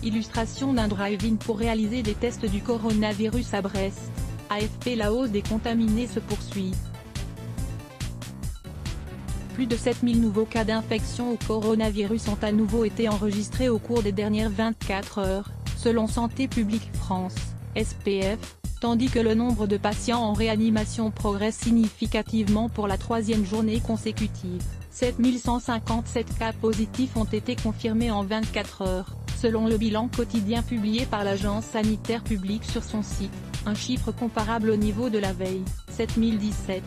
Illustration d'un drive-in pour réaliser des tests du coronavirus à Brest. AFP. La hausse des contaminés se poursuit. Plus de 7000 nouveaux cas d'infection au coronavirus ont à nouveau été enregistrés au cours des dernières 24 heures, selon Santé publique France, SPF, tandis que le nombre de patients en réanimation progresse significativement pour la troisième journée consécutive. 7157 cas positifs ont été confirmés en 24 heures, selon le bilan quotidien publié par l'Agence sanitaire publique sur son site, un chiffre comparable au niveau de la veille, 7017.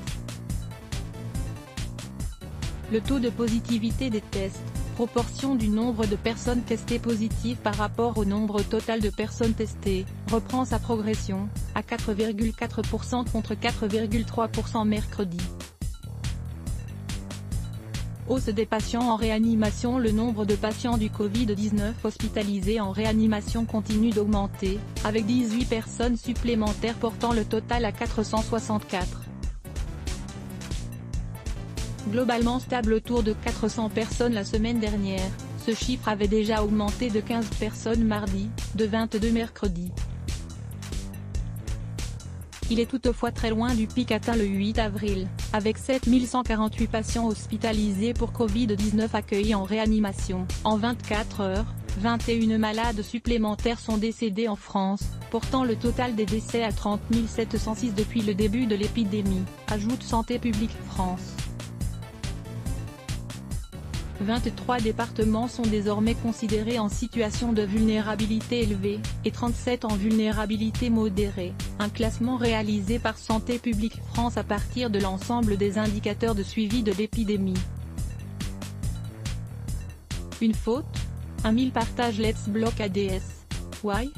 Le taux de positivité des tests, proportion du nombre de personnes testées positives par rapport au nombre total de personnes testées, reprend sa progression, à 4,4% contre 4,3% mercredi. Hausse des patients en réanimation. Le nombre de patients du Covid-19 hospitalisés en réanimation continue d'augmenter, avec 18 personnes supplémentaires portant le total à 464. Globalement stable autour de 400 personnes la semaine dernière, ce chiffre avait déjà augmenté de 15 personnes mardi, de 22 mercredi. Il est toutefois très loin du pic atteint le 8 avril, avec 7148 patients hospitalisés pour Covid-19 accueillis en réanimation. En 24 heures, 21 malades supplémentaires sont décédés en France, portant le total des décès à 30 706 depuis le début de l'épidémie, ajoute Santé publique France. 23 départements sont désormais considérés en situation de vulnérabilité élevée, et 37 en vulnérabilité modérée, un classement réalisé par Santé publique France à partir de l'ensemble des indicateurs de suivi de l'épidémie. Une faute ? Un 1000 partage Let's Block ADS. Why ?